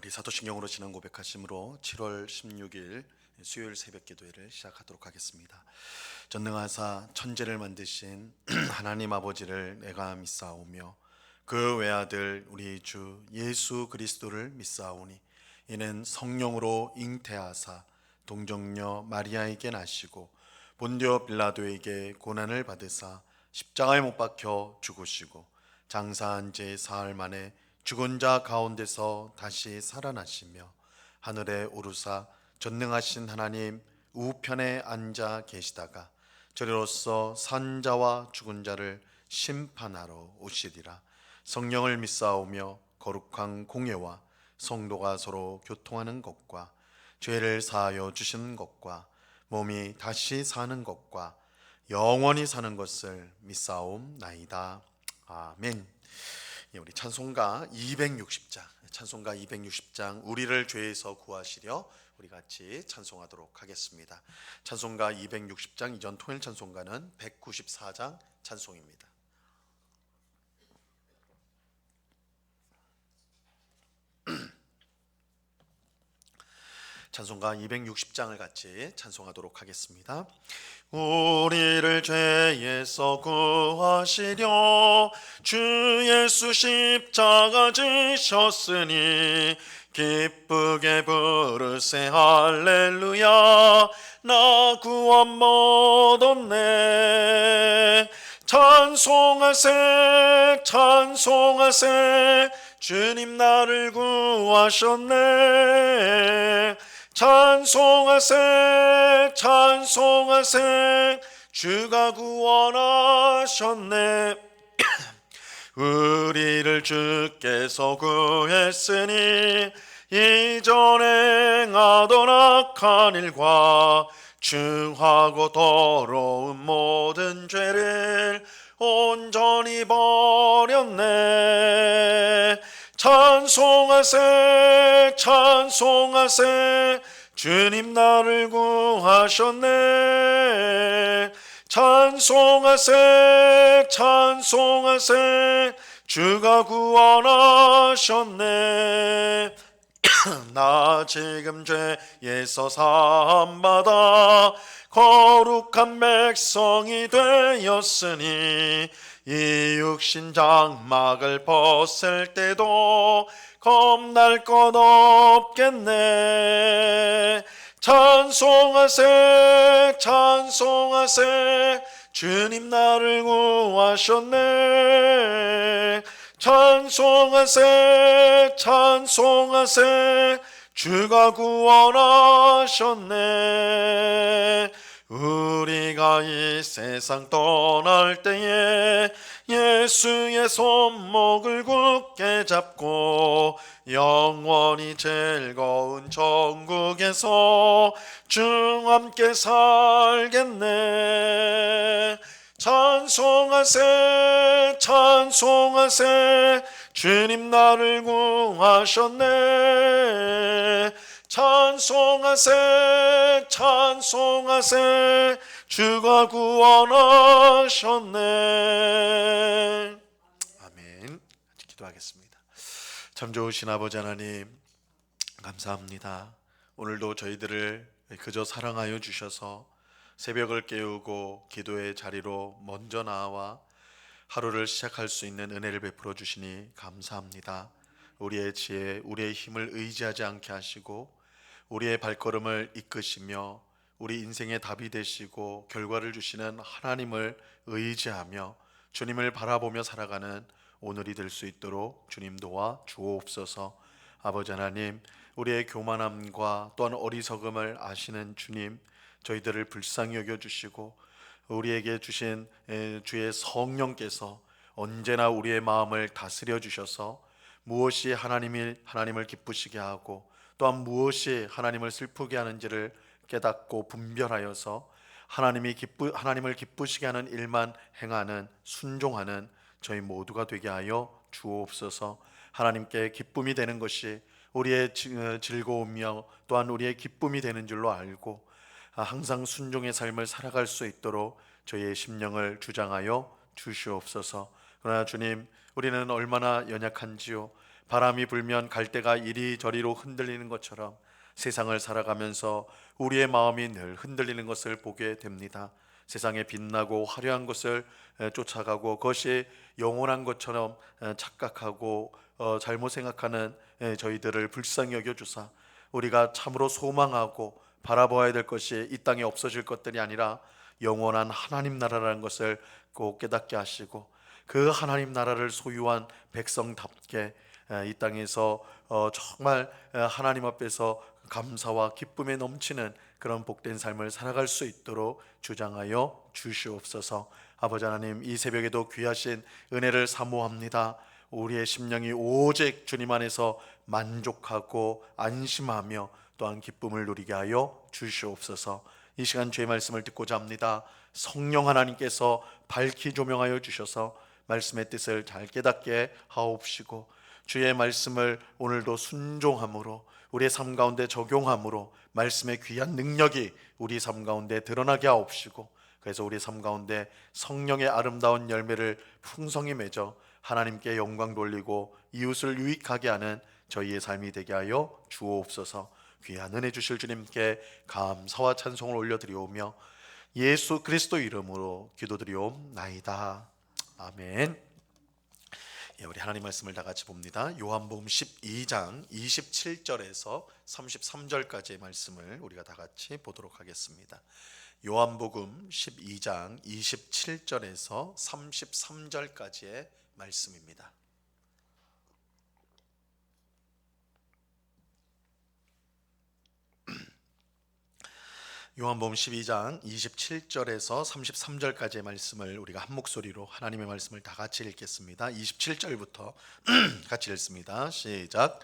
우리 사도신경으로 지난 고백하심으로 7월 16일 수요일 새벽 기도회를 시작하도록 하겠습니다. 전능하사 천지를 만드신 하나님 아버지를 내가 믿사오며 그 외아들 우리 주 예수 그리스도를 믿사오니 이는 성령으로 잉태하사 동정녀 마리아에게 나시고 본디오 빌라도에게 고난을 받으사 십자가에 못 박혀 죽으시고 장사한 지 사흘 만에 죽은 자 가운데서 다시 살아나시며 하늘에 오르사 전능하신 하나님 우편에 앉아 계시다가 저리로서 산 자와 죽은 자를 심판하러 오시리라. 성령을 믿사오며 거룩한 공예와 성도가 서로 교통하는 것과 죄를 사하여 주시는 것과 몸이 다시 사는 것과 영원히 사는 것을 믿사옵나이다. 아멘. 우리 찬송가 260장 우리를 죄에서 구하시려 우리 같이 찬송하도록 하겠습니다. 찬송가 260장 이전 통일 찬송가는 194장 찬송입니다. 찬송가 260장을 같이 찬송하도록 하겠습니다. 우리를 죄에서 구하시려 주 예수 십자가 지셨으니 기쁘게 부르세 할렐루야. 나 구원 얻었네. 찬송하세 찬송하세 주님 나를 구하셨네. 찬송하세 찬송하세 주가 구원하셨네. 우리를 주께서 구했으니 이전에 행하던 악한 일과 중하고 더러운 모든 죄를 온전히 버렸네. 찬송하세 찬송하세 주님 나를 구하셨네. 찬송하세 찬송하세 주가 구원하셨네. 나 지금 죄에서 사함받아 거룩한 백성이 되었으니 이 육신 장막을 벗을 때도 겁날 것 없겠네. 찬송하세 찬송하세 주님 나를 구하셨네. 찬송하세 찬송하세 주가 구원하셨네. 우리가 이 세상 떠날 때에 예수의 손목을 굳게 잡고 영원히 즐거운 천국에서 주와 함께 살겠네. 찬송하세 찬송하세 주님 나를 구하셨네. 찬송하세 찬송하세 주가 구원하셨네. 아멘. 기도하겠습니다. 참 좋으신 아버지 하나님 감사합니다. 오늘도 저희들을 그저 사랑하여 주셔서 새벽을 깨우고 기도의 자리로 먼저 나와 하루를 시작할 수 있는 은혜를 베풀어 주시니 감사합니다. 우리의 지혜, 우리의 힘을 의지하지 않게 하시고 우리의 발걸음을 이끄시며 우리 인생의 답이 되시고 결과를 주시는 하나님을 의지하며 주님을 바라보며 살아가는 오늘이 될 수 있도록 주님 도와 주옵소서. 아버지 하나님, 우리의 교만함과 또한 어리석음을 아시는 주님, 저희들을 불쌍히 여겨주시고 우리에게 주신 주의 성령께서 언제나 우리의 마음을 다스려 주셔서 무엇이 하나님을 기쁘시게 하고 또한 무엇이 하나님을 슬프게 하는지를 깨닫고 분별하여서 하나님을 기쁘시게 하는 일만 행하는 순종하는 저희 모두가 되게 하여 주옵소서. 하나님께 기쁨이 되는 것이 우리의 즐거움이며 또한 우리의 기쁨이 되는 줄로 알고 항상 순종의 삶을 살아갈 수 있도록 저희의 심령을 주장하여 주시옵소서. 그러나 주님, 우리는 얼마나 연약한지요. 바람이 불면 갈대가 이리저리로 흔들리는 것처럼 세상을 살아가면서 우리의 마음이 늘 흔들리는 것을 보게 됩니다. 세상에 빛나고 화려한 것을 쫓아가고 그것이 영원한 것처럼 착각하고 잘못 생각하는 저희들을 불쌍히 여겨주사 우리가 참으로 소망하고 바라보아야 될 것이 이 땅에 없어질 것들이 아니라 영원한 하나님 나라라는 것을 꼭 깨닫게 하시고 그 하나님 나라를 소유한 백성답게 이 땅에서 정말 하나님 앞에서 감사와 기쁨에 넘치는 그런 복된 삶을 살아갈 수 있도록 주장하여 주시옵소서. 아버지 하나님, 이 새벽에도 귀하신 은혜를 사모합니다. 우리의 심령이 오직 주님 안에서 만족하고 안심하며 또한 기쁨을 누리게 하여 주시옵소서. 이 시간 주의 말씀을 듣고자 합니다. 성령 하나님께서 밝히 조명하여 주셔서 말씀의 뜻을 잘 깨닫게 하옵시고 주의 말씀을 오늘도 순종함으로 우리의 삶 가운데 적용함으로 말씀의 귀한 능력이 우리 삶 가운데 드러나게 하옵시고 그래서 우리 삶 가운데 성령의 아름다운 열매를 풍성히 맺어 하나님께 영광 돌리고 이웃을 유익하게 하는 저희의 삶이 되게 하여 주옵소서. 귀한 은혜 주실 주님께 감사와 찬송을 올려드리오며 예수 그리스도 이름으로 기도드리옵나이다. 아멘. 우리 하나님 말씀을 다 같이 봅니다. 요한복음 12장 27절에서 33절까지의 말씀을 우리가 다 같이 보도록 하겠습니다. 요한복음 12장 27절에서 33절까지의 말씀입니다. 요한복음 12장 27절에서 33절까지의 말씀을 우리가 한 목소리로 하나님의 말씀을 다 같이 읽겠습니다. 27절부터 같이 읽습니다. 시작.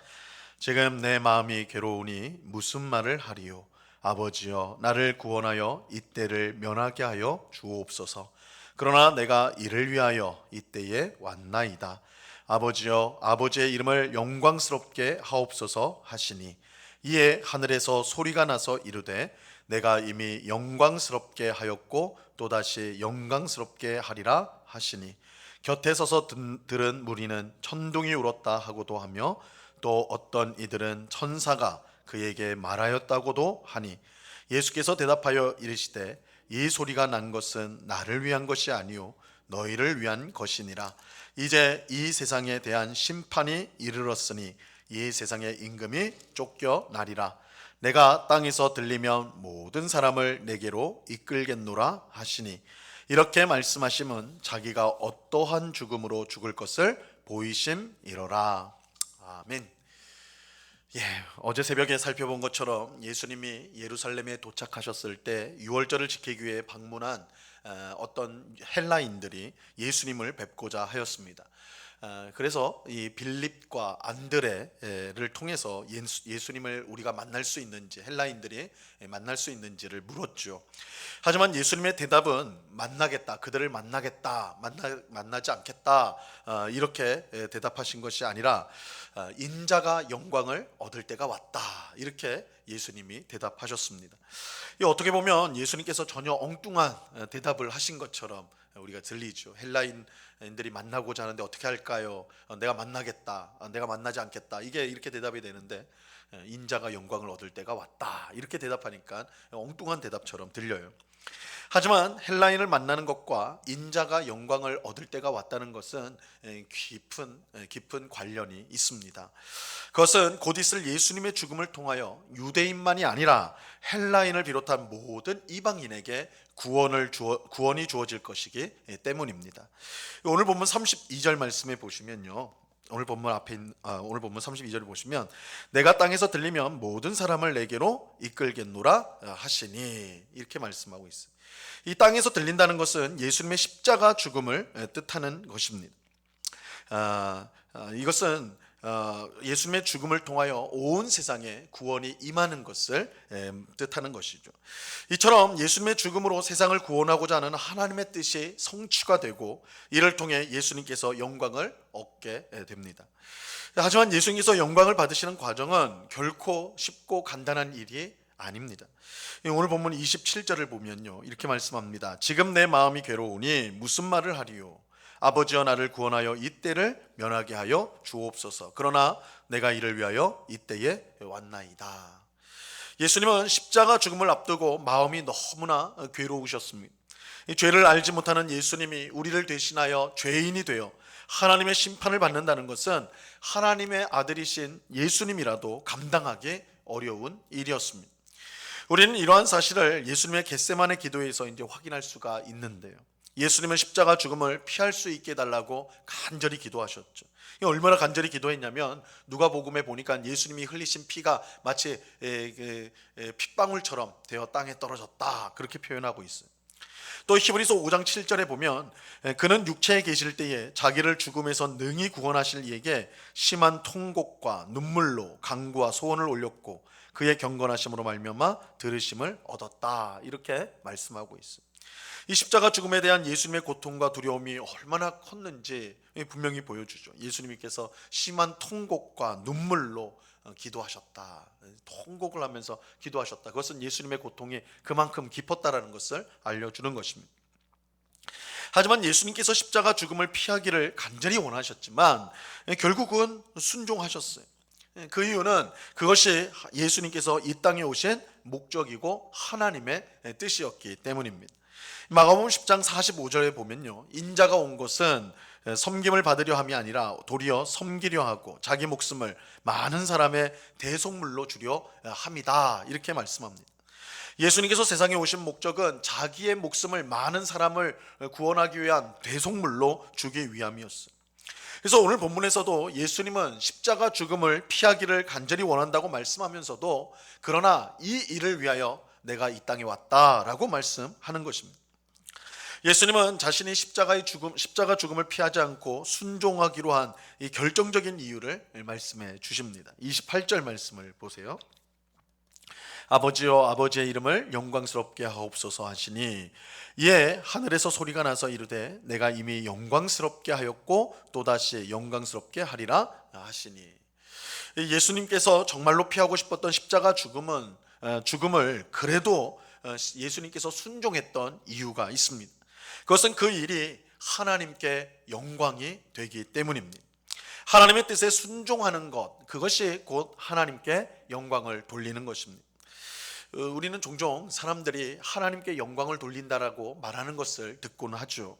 지금 내 마음이 괴로우니 무슨 말을 하리요. 아버지여, 나를 구원하여 이때를 면하게 하여 주옵소서. 그러나 내가 이를 위하여 이때에 왔나이다. 아버지여, 아버지의 이름을 영광스럽게 하옵소서 하시니 이에 하늘에서 소리가 나서 이르되 내가 이미 영광스럽게 하였고 또다시 영광스럽게 하리라 하시니 곁에 서서 들은 무리는 천둥이 울었다 하고도 하며 또 어떤 이들은 천사가 그에게 말하였다고도 하니 예수께서 대답하여 이르시되 이 소리가 난 것은 나를 위한 것이 아니요 너희를 위한 것이니라. 이제 이 세상에 대한 심판이 이르렀으니 이 세상의 임금이 쫓겨나리라. 내가 땅에서 들리면 모든 사람을 내게로 이끌겠노라 하시니 이렇게 말씀하심은 자기가 어떠한 죽음으로 죽을 것을 보이심이로라. 아멘. 어제 새벽에 살펴본 것처럼 예수님이 예루살렘에 도착하셨을 때 유월절을 지키기 위해 방문한 어떤 헬라인들이 예수님을 뵙고자 하였습니다. 그래서 이 빌립과 안드레를 통해서 예수님을 우리가 만날 수 있는지, 헬라인들이 만날 수 있는지를 물었죠. 하지만 예수님의 대답은 만나겠다, 그들을 만나겠다, 만나지 않겠다, 이렇게 대답하신 것이 아니라 인자가 영광을 얻을 때가 왔다, 이렇게 예수님이 대답하셨습니다. 어떻게 보면 예수님께서 전혀 엉뚱한 대답을 하신 것처럼 우리가 들리죠. 헬라인들이 만나고자 하는데 어떻게 할까요? 내가 만나겠다, 내가 만나지 않겠다, 이게 이렇게 대답이 되는데 인자가 영광을 얻을 때가 왔다, 이렇게 대답하니까 엉뚱한 대답처럼 들려요. 하지만 헬라인을 만나는 것과 인자가 영광을 얻을 때가 왔다는 것은 깊은 관련이 있습니다. 그것은 곧 있을 예수님의 죽음을 통하여 유대인만이 아니라 헬라인을 비롯한 모든 이방인에게 구원이 주어질 것이기 때문입니다. 오늘 본문 32절 말씀에 보시면요, 오늘 본문 32절을 보시면 내가 땅에서 들리면 모든 사람을 내게로 이끌겠노라 하시니 이렇게 말씀하고 있습니다. 이 땅에서 들린다는 것은 예수님의 십자가 죽음을 뜻하는 것입니다. 이것은 예수님의 죽음을 통하여 온 세상에 구원이 임하는 것을 뜻하는 것이죠. 이처럼 예수님의 죽음으로 세상을 구원하고자 하는 하나님의 뜻이 성취가 되고 이를 통해 예수님께서 영광을 얻게 됩니다. 하지만 예수님께서 영광을 받으시는 과정은 결코 쉽고 간단한 일이 아닙니다. 오늘 본문 27절을 보면요, 이렇게 말씀합니다. 지금 내 마음이 괴로우니 무슨 말을 하리요. 아버지여 나를 구원하여 이때를 면하게 하여 주옵소서. 그러나 내가 이를 위하여 이때에 왔나이다. 예수님은 십자가 죽음을 앞두고 마음이 너무나 괴로우셨습니다. 이 죄를 알지 못하는 예수님이 우리를 대신하여 죄인이 되어 하나님의 심판을 받는다는 것은 하나님의 아들이신 예수님이라도 감당하기 어려운 일이었습니다. 우리는 이러한 사실을 예수님의 겟세마네 기도에서 이제 확인할 수가 있는데요. 예수님은 십자가 죽음을 피할 수 있게 해달라고 간절히 기도하셨죠. 얼마나 간절히 기도했냐면 누가복음에 보니까 예수님이 흘리신 피가 마치 핏방울처럼 되어 땅에 떨어졌다, 그렇게 표현하고 있어요. 또 히브리서 5장 7절에 보면 그는 육체에 계실 때에 자기를 죽음에서 능히 구원하실 이에게 심한 통곡과 눈물로 간구와 소원을 올렸고 그의 경건하심으로 말미암아 들으심을 얻었다, 이렇게 말씀하고 있어요. 이 십자가 죽음에 대한 예수님의 고통과 두려움이 얼마나 컸는지 분명히 보여주죠. 예수님께서 심한 통곡과 눈물로 기도하셨다, 통곡을 하면서 기도하셨다. 그것은 예수님의 고통이 그만큼 깊었다라는 것을 알려주는 것입니다. 하지만 예수님께서 십자가 죽음을 피하기를 간절히 원하셨지만 결국은 순종하셨어요. 그 이유는 그것이 예수님께서 이 땅에 오신 목적이고 하나님의 뜻이었기 때문입니다. 마가복음 10장 45절에 보면요, 인자가 온 것은 섬김을 받으려 함이 아니라 도리어 섬기려 하고 자기 목숨을 많은 사람의 대속물로 주려 함이다, 이렇게 말씀합니다. 예수님께서 세상에 오신 목적은 자기의 목숨을 많은 사람을 구원하기 위한 대속물로 주기 위함이었어요. 그래서 오늘 본문에서도 예수님은 십자가 죽음을 피하기를 간절히 원한다고 말씀하면서도 그러나 이 일을 위하여 내가 이 땅에 왔다라고 말씀하는 것입니다. 예수님은 자신이 십자가 죽음을 피하지 않고 순종하기로 한 이 결정적인 이유를 말씀해 주십니다. 28절 말씀을 보세요. 아버지여 아버지의 이름을 영광스럽게 하옵소서 하시니 이에 하늘에서 소리가 나서 이르되 내가 이미 영광스럽게 하였고 또다시 영광스럽게 하리라 하시니, 예수님께서 정말로 피하고 싶었던 십자가 죽음을 그래도 예수님께서 순종했던 이유가 있습니다. 그것은 그 일이 하나님께 영광이 되기 때문입니다. 하나님의 뜻에 순종하는 것, 그것이 곧 하나님께 영광을 돌리는 것입니다. 우리는 종종 사람들이 하나님께 영광을 돌린다라고 말하는 것을 듣곤 하죠.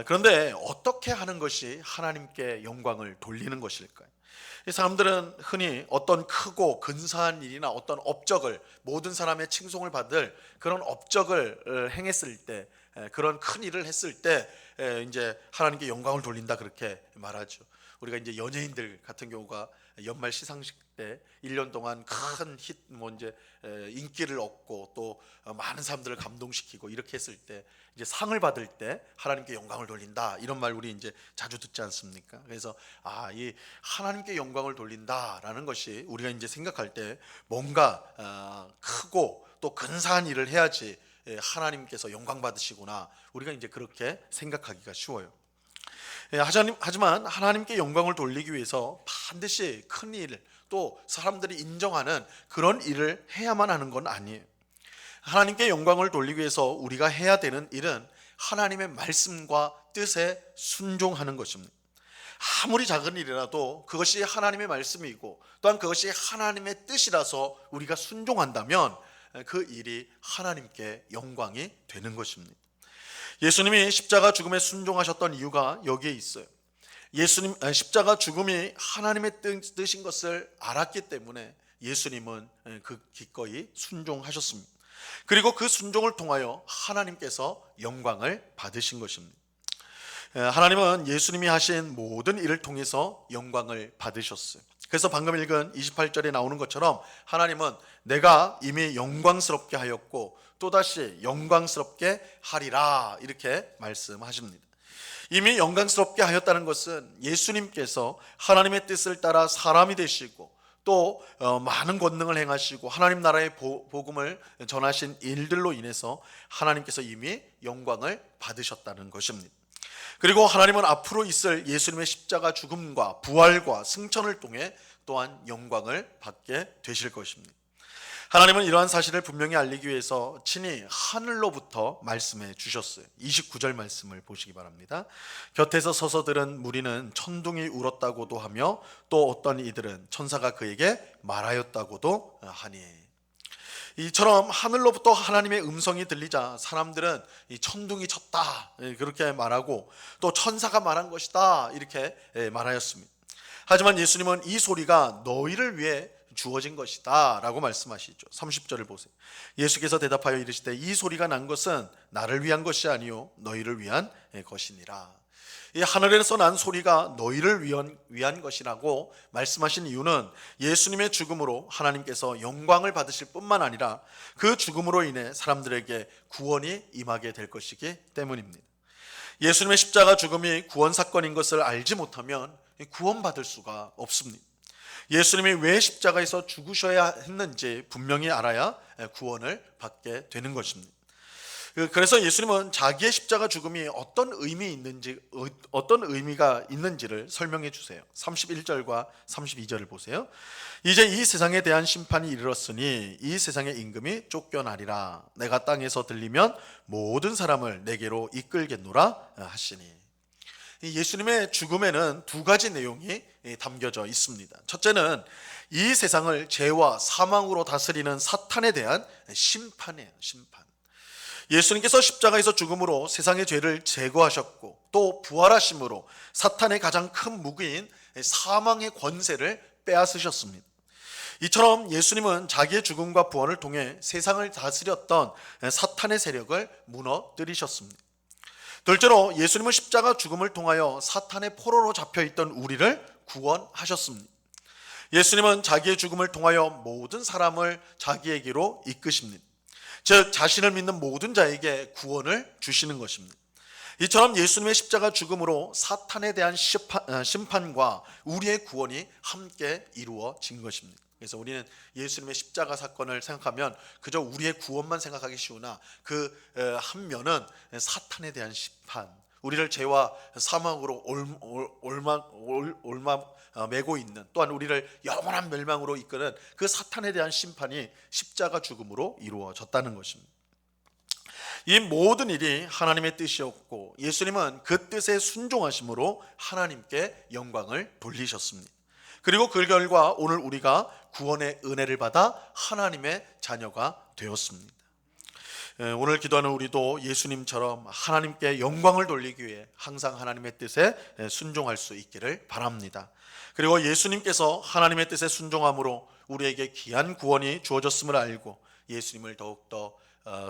그런데 어떻게 하는 것이 하나님께 영광을 돌리는 것일까요? 사람들은 흔히 어떤 크고 근사한 일이나 어떤 업적을, 모든 사람의 칭송을 받을 그런 업적을 행했을 때, 그런 큰 일을 했을 때 이제 하나님께 영광을 돌린다, 그렇게 말하죠. 우리가 이제 연예인들 같은 경우가 연말 시상식 때 1년 동안 큰 인기를 얻고 또 많은 사람들을 감동시키고 이렇게 했을 때 이제 상을 받을 때 하나님께 영광을 돌린다, 이런 말 우리 이제 자주 듣지 않습니까? 그래서 이 하나님께 영광을 돌린다라는 것이 우리가 이제 생각할 때 뭔가 크고 또 근사한 일을 해야지 하나님께서 영광 받으시구나, 우리가 이제 그렇게 생각하기가 쉬워요. 하지만 하나님께 영광을 돌리기 위해서 반드시 큰 일, 또 사람들이 인정하는 그런 일을 해야만 하는 건 아니에요. 하나님께 영광을 돌리기 위해서 우리가 해야 되는 일은 하나님의 말씀과 뜻에 순종하는 것입니다. 아무리 작은 일이라도 그것이 하나님의 말씀이고 또한 그것이 하나님의 뜻이라서 우리가 순종한다면 그 일이 하나님께 영광이 되는 것입니다. 예수님이 십자가 죽음에 순종하셨던 이유가 여기에 있어요. 예수님 십자가 죽음이 하나님의 뜻인 것을 알았기 때문에 예수님은 그 기꺼이 순종하셨습니다. 그리고 그 순종을 통하여 하나님께서 영광을 받으신 것입니다. 하나님은 예수님이 하신 모든 일을 통해서 영광을 받으셨어요. 그래서 방금 읽은 28절에 나오는 것처럼 하나님은 내가 이미 영광스럽게 하였고 또다시 영광스럽게 하리라, 이렇게 말씀하십니다. 이미 영광스럽게 하였다는 것은 예수님께서 하나님의 뜻을 따라 사람이 되시고 또 많은 권능을 행하시고 하나님 나라의 복음을 전하신 일들로 인해서 하나님께서 이미 영광을 받으셨다는 것입니다. 그리고 하나님은 앞으로 있을 예수님의 십자가 죽음과 부활과 승천을 통해 또한 영광을 받게 되실 것입니다. 하나님은 이러한 사실을 분명히 알리기 위해서 친히 하늘로부터 말씀해 주셨어요. 29절 말씀을 보시기 바랍니다. 곁에서 서서 들은 무리는 천둥이 울었다고도 하며 또 어떤 이들은 천사가 그에게 말하였다고도 하니. 이처럼 하늘로부터 하나님의 음성이 들리자 사람들은 이 천둥이 쳤다 그렇게 말하고 또 천사가 말한 것이다 이렇게 말하였습니다. 하지만 예수님은 이 소리가 너희를 위해 주어진 것이다 라고 말씀하시죠. 30절을 보세요. 예수께서 대답하여 이르시되 이 소리가 난 것은 나를 위한 것이 아니요 너희를 위한 것이니라. 이 하늘에서 난 소리가 너희를 위한 것이라고 말씀하신 이유는 예수님의 죽음으로 하나님께서 영광을 받으실 뿐만 아니라 그 죽음으로 인해 사람들에게 구원이 임하게 될 것이기 때문입니다. 예수님의 십자가 죽음이 구원 사건인 것을 알지 못하면 구원받을 수가 없습니다. 예수님이 왜 십자가에서 죽으셔야 했는지 분명히 알아야 구원을 받게 되는 것입니다. 그래서 예수님은 자기의 십자가 죽음이 어떤 의미가 있는지를 설명해 주세요. 31절과 32절을 보세요. 이제 이 세상에 대한 심판이 이르렀으니 이 세상의 임금이 쫓겨나리라. 내가 땅에서 들리면 모든 사람을 내게로 이끌겠노라 하시니. 예수님의 죽음에는 두 가지 내용이 담겨져 있습니다. 첫째는 이 세상을 죄와 사망으로 다스리는 사탄에 대한 심판이에요. 심판. 예수님께서 십자가에서 죽음으로 세상의 죄를 제거하셨고 또 부활하심으로 사탄의 가장 큰 무기인 사망의 권세를 빼앗으셨습니다. 이처럼 예수님은 자기의 죽음과 부활을 통해 세상을 다스렸던 사탄의 세력을 무너뜨리셨습니다. 둘째로 예수님은 십자가 죽음을 통하여 사탄의 포로로 잡혀있던 우리를 구원하셨습니다. 예수님은 자기의 죽음을 통하여 모든 사람을 자기에게로 이끄십니다. 즉 자신을 믿는 모든 자에게 구원을 주시는 것입니다. 이처럼 예수님의 십자가 죽음으로 사탄에 대한 심판과 우리의 구원이 함께 이루어진 것입니다. 그래서 우리는 예수님의 십자가 사건을 생각하면 그저 우리의 구원만 생각하기 쉬우나 그 한면은 사탄에 대한 심판, 우리를 죄와 사망으로 매고 있는, 또한 우리를 영원한 멸망으로 이끄는 그 사탄에 대한 심판이 십자가 죽음으로 이루어졌다는 것입니다. 이 모든 일이 하나님의 뜻이었고 예수님은 그 뜻에 순종하심으로 하나님께 영광을 돌리셨습니다. 그리고 그 결과 오늘 우리가 구원의 은혜를 받아 하나님의 자녀가 되었습니다. 오늘 기도하는 우리도 예수님처럼 하나님께 영광을 돌리기 위해 항상 하나님의 뜻에 순종할 수 있기를 바랍니다. 그리고 예수님께서 하나님의 뜻에 순종함으로 우리에게 귀한 구원이 주어졌음을 알고 예수님을 더욱더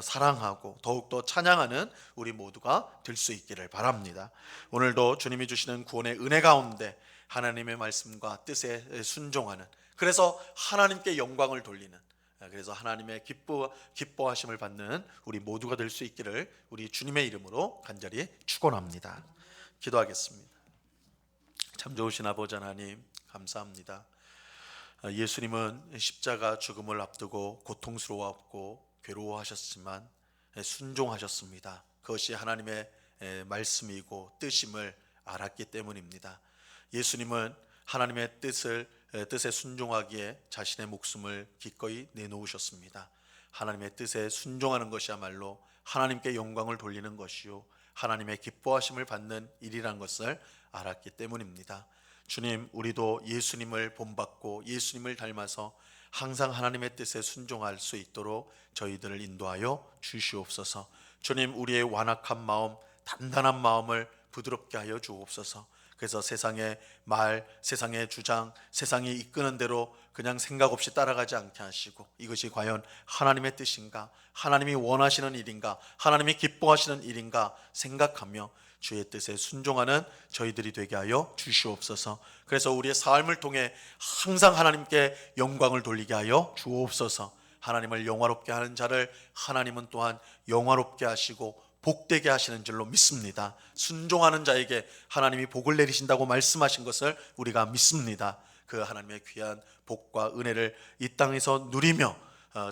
사랑하고 더욱더 찬양하는 우리 모두가 될 수 있기를 바랍니다. 오늘도 주님이 주시는 구원의 은혜 가운데 하나님의 말씀과 뜻에 순종하는, 그래서 하나님께 영광을 돌리는, 그래서 하나님의 기뻐하심을 받는 우리 모두가 될 수 있기를 우리 주님의 이름으로 간절히 축원합니다. 기도하겠습니다. 참 좋으신 아버지 하나님 감사합니다. 예수님은 십자가 죽음을 앞두고 고통스러웠고 괴로워하셨지만 순종하셨습니다. 그것이 하나님의 말씀이고 뜻임을 알았기 때문입니다. 예수님은 하나님의 뜻에 순종하기에 자신의 목숨을 기꺼이 내놓으셨습니다. 하나님의 뜻에 순종하는 것이야말로 하나님께 영광을 돌리는 것이요 하나님의 기뻐하심을 받는 일이란 것을 알았기 때문입니다. 주님, 우리도 예수님을 본받고 예수님을 닮아서 항상 하나님의 뜻에 순종할 수 있도록 저희들을 인도하여 주시옵소서. 주님, 우리의 완악한 마음, 단단한 마음을 부드럽게 하여 주옵소서. 그래서 세상의 말, 세상의 주장, 세상이 이끄는 대로 그냥 생각 없이 따라가지 않게 하시고 이것이 과연 하나님의 뜻인가, 하나님이 원하시는 일인가, 하나님이 기뻐하시는 일인가 생각하며 주의 뜻에 순종하는 저희들이 되게 하여 주시옵소서. 그래서 우리의 삶을 통해 항상 하나님께 영광을 돌리게 하여 주옵소서. 하나님을 영화롭게 하는 자를 하나님은 또한 영화롭게 하시고 복되게 하시는 줄로 믿습니다. 순종하는 자에게 하나님이 복을 내리신다고 말씀하신 것을 우리가 믿습니다. 그 하나님의 귀한 복과 은혜를 이 땅에서 누리며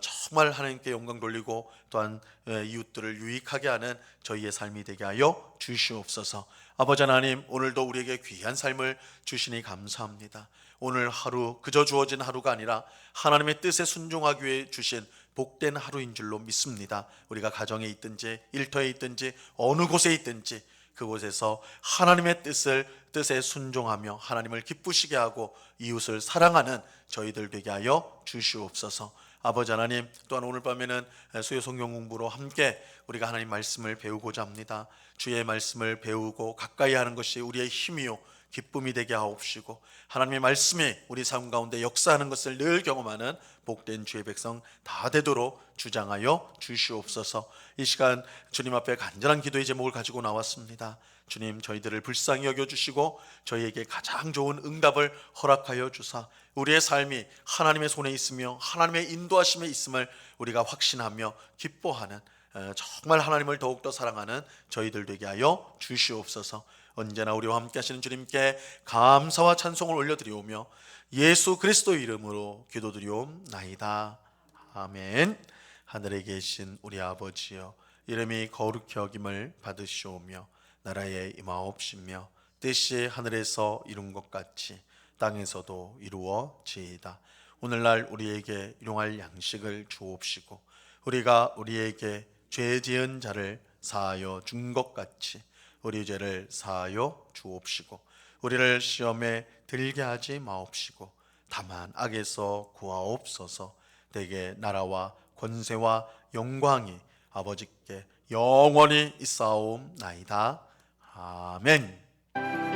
정말 하나님께 영광 돌리고 또한 이웃들을 유익하게 하는 저희의 삶이 되게 하여 주시옵소서. 아버지 하나님, 오늘도 우리에게 귀한 삶을 주시니 감사합니다. 오늘 하루 그저 주어진 하루가 아니라 하나님의 뜻에 순종하기 위해 주신 복된 하루인 줄로 믿습니다. 우리가 가정에 있든지 일터에 있든지 어느 곳에 있든지 그곳에서 하나님의 뜻에 순종하며 하나님을 기쁘시게 하고 이웃을 사랑하는 저희들 되게 하여 주시옵소서. 아버지 하나님, 또한 오늘 밤에는 수요 성경 공부로 함께 우리가 하나님 말씀을 배우고자 합니다. 주의 말씀을 배우고 가까이 하는 것이 우리의 힘이요 기쁨이 되게 하옵시고, 하나님의 말씀이 우리 삶 가운데 역사하는 것을 늘 경험하는 복된 주의 백성 다 되도록 주장하여 주시옵소서. 이 시간 주님 앞에 간절한 기도의 제목을 가지고 나왔습니다. 주님, 저희들을 불쌍히 여겨주시고 저희에게 가장 좋은 응답을 허락하여 주사 우리의 삶이 하나님의 손에 있으며 하나님의 인도하심에 있음을 우리가 확신하며 기뻐하는, 정말 하나님을 더욱더 사랑하는 저희들 되게 하여 주시옵소서. 언제나 우리와 함께 하시는 주님께 감사와 찬송을 올려드리오며 예수 그리스도의 이름으로 기도드리옵나이다. 아멘. 하늘에 계신 우리 아버지여, 이름이 거룩히 여김을 받으시오며 나라에 임하옵시며 뜻이 하늘에서 이룬 것 같이 땅에서도 이루어지이다. 오늘날 우리에게 일용할 양식을 주옵시고 우리가 우리에게 죄 지은 자를 사하여 준 것 같이 우리 죄를 사하여 주옵시고 우리를 시험에 들게 하지 마옵시고 다만 악에서 구하옵소서. 대개 나라와 권세와 영광이 아버지께 영원히 있사옵나이다. 아멘.